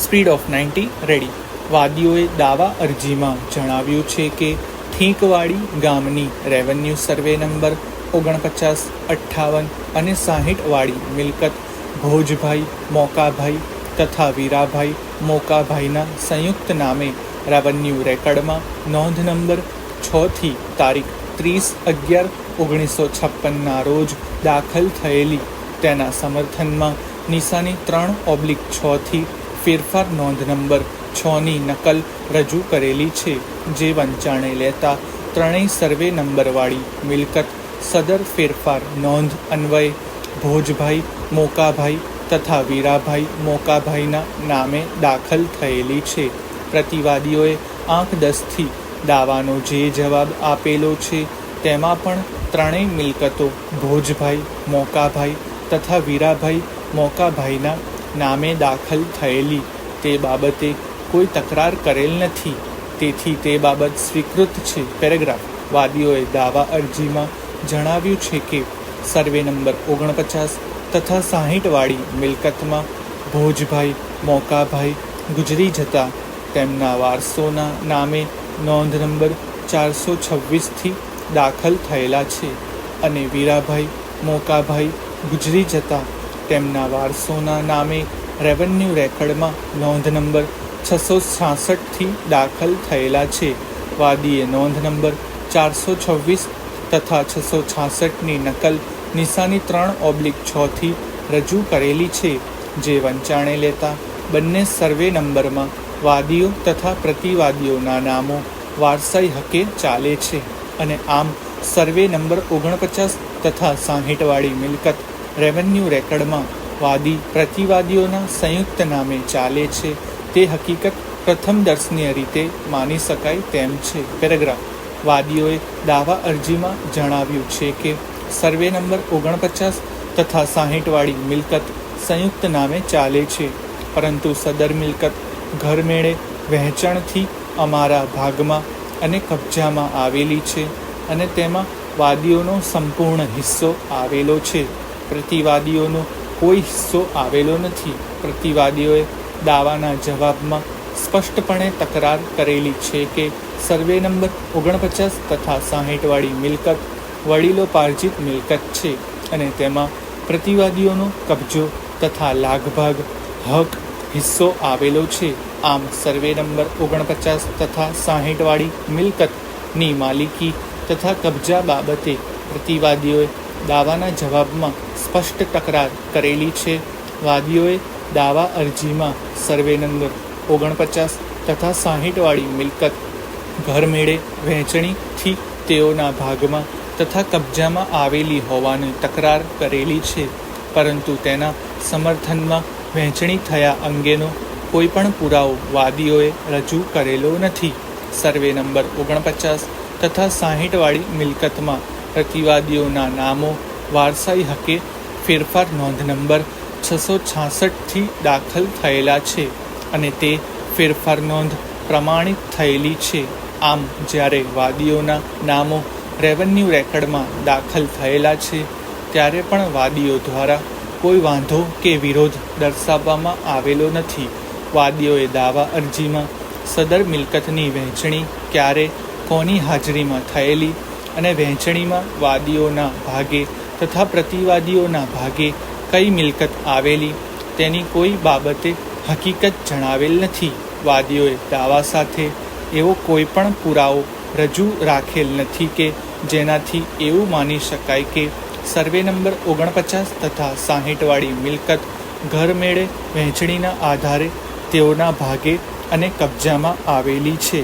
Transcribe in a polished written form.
Speed of 90 ready. વાદીઓએ દાવા અરજીમાં જણાવ્યું છે કે ઠીંકવાડી ગામની રેવન્યુ સર્વે નંબર 49, 58 અને 60 વાળી મિલકત ભોજભાઈ મોકાભાઈ તથા વીરાભાઈ મોકાભાઈના સંયુક્ત નામે રેવન્યુ રેકર્ડમાં નોંધ નંબર 6 તારીખ 30/11/1956 રોજ દાખલ થયેલી તેના સમર્થનમાં નિશાની 3/6 ફેરફાર નોંધ નંબર 6ની નકલ રજૂ કરેલી છે, જે વંચાણે લેતા ત્રણેય સર્વે નંબરવાળી મિલકત સદર ફેરફાર નોંધ અન્વયે ભોજભાઈ મોકાભાઈ તથા વીરાભાઈ મોકાભાઈના નામે દાખલ થયેલી છે. પ્રતિવાદીઓએ આંક 10થી દાવાનો જે જવાબ આપેલો છે તેમાં પણ ત્રણેય મિલકતો ભોજભાઈ મોકાભાઈ તથા વીરાભાઈ મોકાભાઈના નામે દાખલ થયેલી તે બાબતે કોઈ તકરાર કરેલ નથી, તેથી તે બાબત સ્વીકૃત છે. પેરેગ્રાફ. વાદીઓએ દાવા અરજીમાં જણાવ્યું છે કે સર્વે નંબર 49 તથા 60 વાળી મિલકતમાં ભોજભાઈ મોકાભાઈ ગુજરી જતા તેમના વારસોના નામે નોંધ નંબર 426થી દાખલ થયેલા છે અને વીરાભાઈ મોકાભાઈ ગુજરી જતા તેમના વારસોના નામે રેવન્યુ રેકર્ડમાં નોંધ નંબર 666થી દાખલ થયેલા છે. વાદીએ નોંધ નંબર 426 તથા 666ની નકલ નિશાની 3/6થી રજૂ કરેલી છે, જે વંચાણે લેતા બંને સર્વે નંબરમાં વાદીઓ તથા પ્રતિવાદીઓના નામો વારસાઈ હકે ચાલે છે અને આમ સર્વે નંબર 49 તથા 60 વાળી મિલકત રેવન્યુ રેકર્ડમાં વાદી પ્રતિવાદીઓના સંયુક્ત નામે ચાલે છે તે હકીકત પ્રથમ દર્શનીય રીતે માની શકાય તેમ છે. પેરેગ્રાફ. વાદીઓએ દાવા અરજીમાં જણાવ્યું છે કે સર્વે નંબર 49 તથા 60 વાળી મિલકત સંયુક્ત નામે ચાલે છે, પરંતુ સદર મિલકત ઘરમેળે વહેંચણથી અમારા ભાગમાં અને કબજામાં આવેલી છે અને તેમાં વાદીઓનો સંપૂર્ણ હિસ્સો આવેલો છે. પ્રતિવાદીઓનો કોઈ હિસ્સો આવેલો નથી. પ્રતિવાદીઓએ દાવાના જવાબમાં સ્પષ્ટપણે તકરાર કરેલી છે કે સર્વે નંબર 49 તથા 60 વાળી મિલકત વડીલોપાર્જિત મિલકત છે અને તેમાં પ્રતિવાદીઓનો કબજો તથા લાગભાગ હક હિસ્સો આવેલો છે. આમ સર્વે નંબર 49 તથા 60 વાળી મિલકતની માલિકી તથા કબજા બાબતે પ્રતિવાદીઓએ દાવાના જવાબમાં સ્પષ્ટ તકરાર કરેલી છે. વાદીઓએ દાવા અરજીમાં સર્વે નંબર 49 તથા 60 વાળી મિલકત ઘરમેળે વહેંચણીથી તેઓના ભાગમાં તથા કબજામાં આવેલી હોવાની તકરાર કરેલી છે, પરંતુ તેના સમર્થનમાં વહેંચણી થયા અંગેનો કોઈ પણ પુરાવો વાદીઓએ રજૂ કરેલો નથી. સર્વે નંબર 49 તથા 60 વાળી મિલકતમાં પ્રતિવાદીઓના નામો વારસાઈ હકે ફેરફાર નોંધ નંબર 666થી દાખલ થયેલા છે અને તે ફેરફાર નોંધ પ્રમાણિત થયેલી છે. આમ જ્યારે વાદીઓના નામો રેવન્યુ રેકર્ડમાં દાખલ થયેલા છે ત્યારે પણ વાદીઓ દ્વારા કોઈ વાંધો કે વિરોધ દર્શાવવામાં આવેલો નથી. વાદીઓએ દાવા અરજીમાં સદર મિલકતની વહેંચણી ક્યારે કોની હાજરીમાં થયેલી અને વહેંચણીમાં વાદીઓના ભાગે તથા પ્રતિવાદીઓના ભાગે કઈ મિલકત આવેલી તેની કોઈ બાબતે હકીકત જણાવેલ નથી. વાદીઓએ દાવા સાથે એવો કોઈ પણ પુરાવો રજૂ રાખેલ નથી કે જેનાથી એવું માની શકાય કે સર્વે નંબર 49 તથા 60 વાળી મિલકત ઘરમેળે વહેંચણીના આધારે તેઓના ભાગે અને કબજામાં આવેલી છે.